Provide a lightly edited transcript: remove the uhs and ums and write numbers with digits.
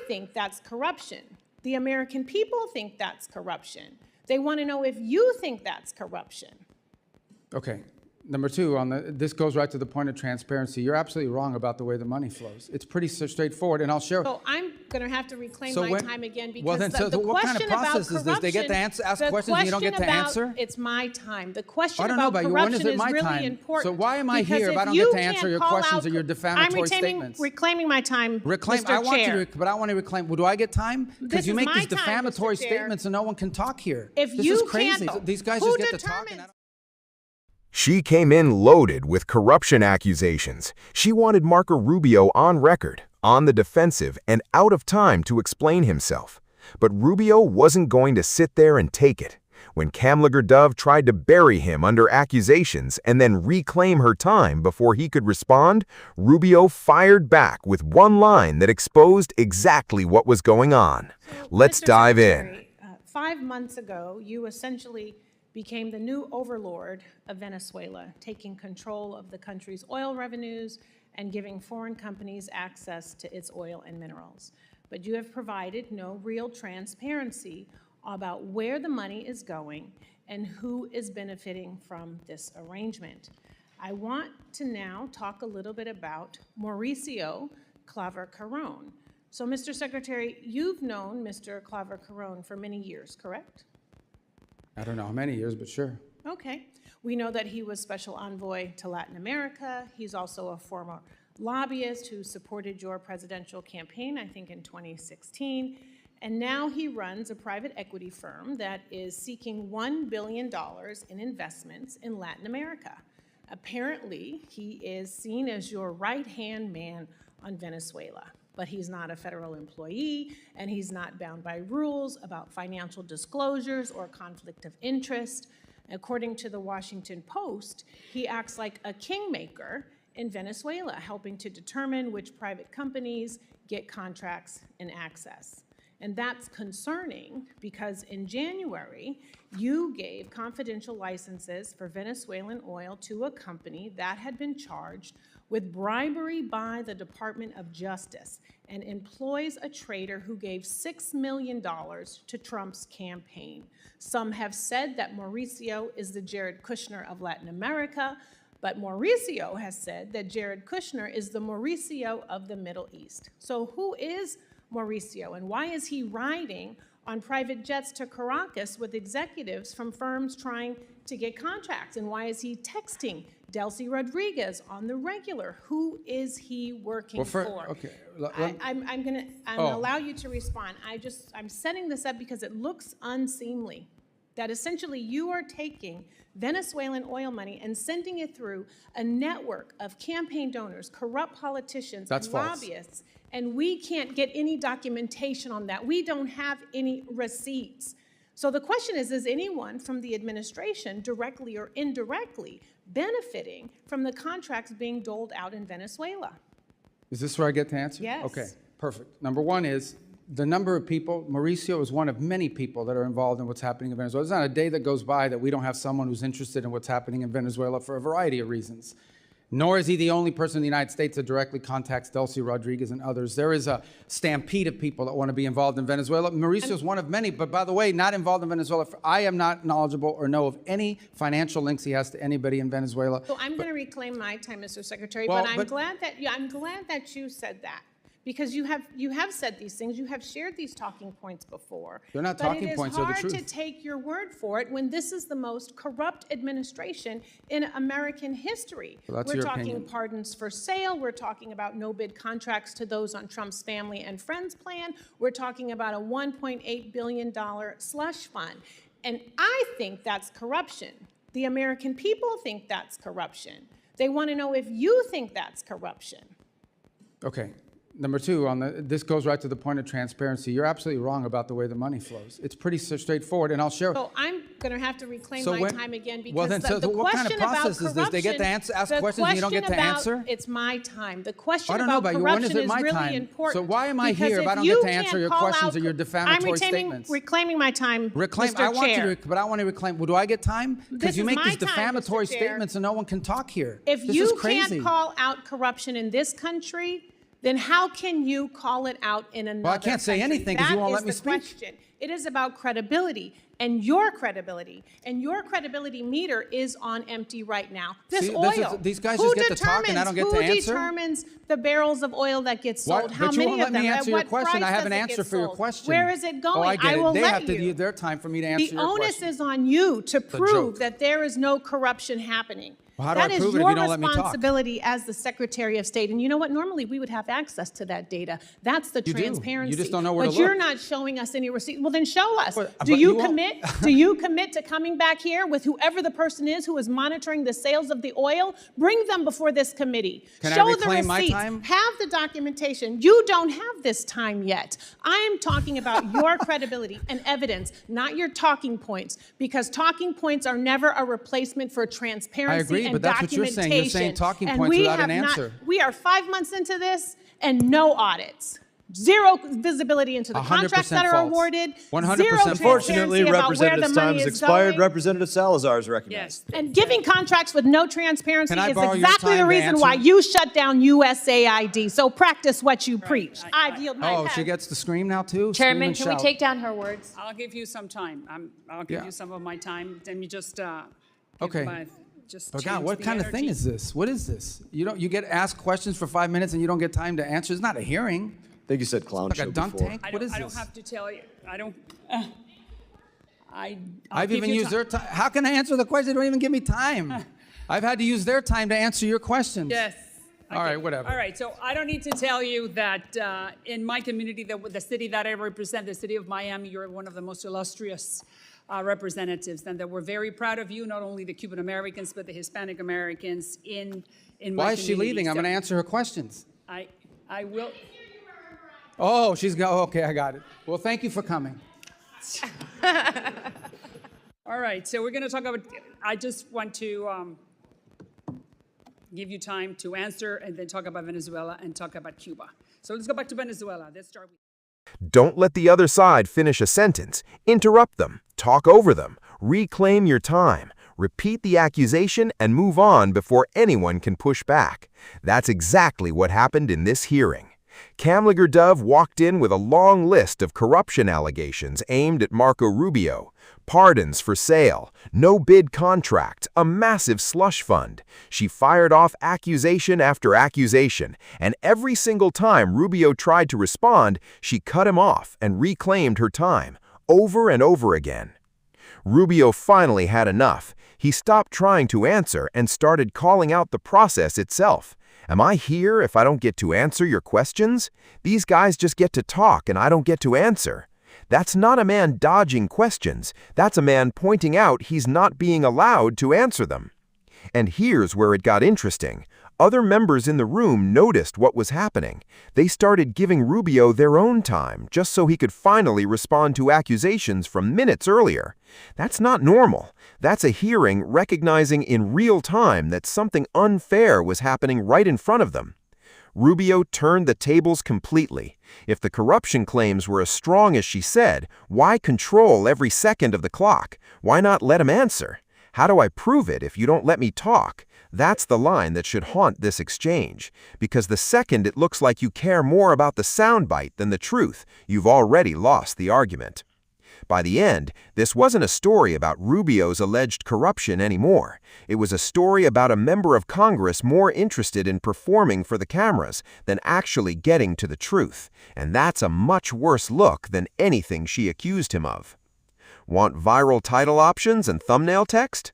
think that's corruption. The American people think that's corruption. They want to know if you think that's corruption. Okay. Number two, this goes right to the point of transparency. You're absolutely wrong about the way the money flows. It's pretty straightforward, and I'll share. So I'm going to have to reclaim my time again because well, then, the what kind of question about process is this? They get to ask questions and you don't get to answer? It's my time. The question I don't know about about you. When corruption is it my really time? important. So why am I because here if I don't get to answer your questions or your defamatory statements? I'm reclaiming my time, Mr. I want Chair. you to, but I want to reclaim. Well, do I get time? Because you make these defamatory statements and no one can talk here. If this you is crazy. These guys just get to talk. She came in loaded with corruption accusations. She wanted Marco Rubio on record, on the defensive, and out of time to explain himself. But Rubio wasn't going to sit there and take it. When Kamlager-Dove tried to bury him under accusations and then reclaim her time before he could respond, Rubio fired back with one line that exposed exactly what was going on. Let's dive in. 5 months ago, you essentially became the new overlord of Venezuela, taking control of the country's oil revenues and giving foreign companies access to its oil and minerals. But you have provided no real transparency about where the money is going and who is benefiting from this arrangement. I want to now talk a little bit about Mauricio Claver-Carrón. So, Mr. Secretary, you've known Mr. Claver-Carrón for many years, correct? I don't know how many years, but sure. Okay. We know that he was special envoy to Latin America. He's also a former lobbyist who supported your presidential campaign, I think in 2016. And now he runs a private equity firm that is seeking $1 billion in investments in Latin America. Apparently, he is seen as your right-hand man on Venezuela. But he's not a federal employee, and he's not bound by rules about financial disclosures or conflict of interest. According to the Washington Post, he acts like a kingmaker in Venezuela, helping to determine which private companies get contracts and access. And that's concerning because in January, you gave confidential licenses for Venezuelan oil to a company that had been charged with bribery by the Department of Justice and employs a trader who gave $6 million to Trump's campaign. Some have said that Mauricio is the Jared Kushner of Latin America, but Mauricio has said that Jared Kushner is the Mauricio of the Middle East. So who is Mauricio, and why is he riding on private jets to Caracas with executives from firms trying to get contracts? And why is he texting Delcy Rodriguez on the regular? Who is he working for? Okay. I'm going to allow you to respond. I'm setting this up because it looks unseemly that essentially you are taking Venezuelan oil money and sending it through a network of campaign donors, corrupt politicians, and lobbyists, and we can't get any documentation on that. We don't have any receipts. So the question is anyone from the administration, directly or indirectly, benefiting from the contracts being doled out in Venezuela? Is this where I get to answer? Yes. Okay, perfect. Number one is the number of people. Mauricio is one of many people that are involved in what's happening in Venezuela. There's not a day that goes by that we don't have someone who's interested in what's happening in Venezuela for a variety of reasons. Nor is he the only person in the United States that directly contacts Delcy Rodriguez and others. There is a stampede of people that want to be involved in Venezuela. Mauricio is one of many, but by the way, not involved in Venezuela. I am not knowledgeable or know of any financial links he has to anybody in Venezuela. So I'm going to reclaim my time, Mr. Secretary, but I'm glad that you said that. Because you have said these things, you have shared these talking points before. They're not talking points, they're the truth. But it is hard to take your word for it when this is the most corrupt administration in American history. Well, that's we're your talking opinion. Pardons for sale, we're talking about no-bid contracts to those on Trump's family and friends plan, we're talking about a $1.8 billion slush fund. And I think that's corruption. The American people think that's corruption. They want to know if you think that's corruption. Okay. Number two, this goes right to the point of transparency. You're absolutely wrong about the way the money flows. It's pretty straightforward, and I'll share. So I'm going to have to reclaim my time again because the question what kind of process is this? They get to ask questions and you don't get to answer? It's my time. The question I don't know about about you. When is corruption it my is really time? important. So why am I here if I don't get to answer your questions or your defamatory statements? I'm reclaiming my time, Mr. I want Chair. you to, but I want to reclaim. Well, do I get time? Because you make these defamatory statements and no one can talk here. If this you is crazy. can't call out corruption in this country, then how can you call it out in another Well, I can't say country? anything 'cause you won't let me That is the speak. question. It is about credibility and your credibility. And your credibility meter is on empty right now. This See, oil. these guys who just get to talk and I don't get to answer? Who determines the barrels of oil that get sold? What? How But you many won't of let them? me At answer your what question. I price have an does it answer get for your sold? question. Where is it going? Oh, I get will it. They let have to you. use their time for me to answer The your onus question. is on you to prove joke. that there is no corruption happening. Well, how do I That is prove it if your you don't let me talk? responsibility as the Secretary of State. And you know what? Normally we would have access to that data. That's the You do. You transparency. just don't know where but to you're look. not showing us any receipt. Well, then show us. But Do you you won't. commit? Do you commit to coming back here with whoever the person is who is monitoring the sales of the oil? Bring them before this committee. Can I Show the reclaim my receipts. time? Have the documentation. You don't have this time yet. I am talking about your credibility and evidence, not your talking points, because talking points are never a replacement for transparency I agree, and but that's what you're saying. You're saying documentation. talking And points we without have an not- answer. We are 5 months into this and no audits. Zero visibility into the 100% contracts that are false. awarded. 100% Zero false. Unfortunately, transparency about where the Representative's money time has is expired. going. Representative Salazar is recognized. Yes. And giving contracts with no transparency Can I is borrow your exactly time the to reason why answer? you shut down USAID. So practice what you preach. I yield my Oh, pass. she gets to scream now too? Scream Chairman, and can we shout. take down her words? I'll give you some time. I'll give Yeah. you some of my time. Let me just Okay. just Oh change God, what the kind of thing energy. is this? What is this? You get asked questions for 5 minutes and you don't get time to answer. It's not a hearing. I think you said clown Like show a dunk before. tank. I What don't, is I don't this? have to tell you. I don't. I'll I've give even you used ti- their time. How can I answer the question? They don't even give me time. I've had to use their time to answer your questions. Yes. All right, whatever. All right, so I don't need to tell you that in my community, the city that I represent, the city of Miami, you're one of the most illustrious representatives, and that we're very proud of you, not only the Cuban Americans, but the Hispanic Americans in my Why is she community. leaving? I'm So going to answer her questions. I will. Oh, she's go. Okay, I got it. Well, thank you for coming. All right, so we're going to talk about, I just want to give you time to answer and then talk about Venezuela and talk about Cuba. So let's go back to Venezuela. Let's start with. Don't let the other side finish a sentence. Interrupt them. Talk over them. Reclaim your time. Repeat the accusation and move on before anyone can push back. That's exactly what happened in this hearing. Kamlager-Dove walked in with a long list of corruption allegations aimed at Marco Rubio. Pardons for sale, no-bid contract, a massive slush fund. She fired off accusation after accusation, and every single time Rubio tried to respond, she cut him off and reclaimed her time, over and over again. Rubio finally had enough. He stopped trying to answer and started calling out the process itself. Am I here if I don't get to answer your questions? These guys just get to talk and I don't get to answer. That's not a man dodging questions. That's a man pointing out he's not being allowed to answer them. And here's where it got interesting. Other members in the room noticed what was happening. They started giving Rubio their own time just so he could finally respond to accusations from minutes earlier. That's not normal. That's a hearing recognizing in real time that something unfair was happening right in front of them. Rubio turned the tables completely. If the corruption claims were as strong as she said, why control every second of the clock? Why not let him answer? How do I prove it if you don't let me talk? That's the line that should haunt this exchange. Because the second it looks like you care more about the soundbite than the truth, you've already lost the argument. By the end, this wasn't a story about Rubio's alleged corruption anymore. It was a story about a member of Congress more interested in performing for the cameras than actually getting to the truth. And that's a much worse look than anything she accused him of. Want viral title options and thumbnail text?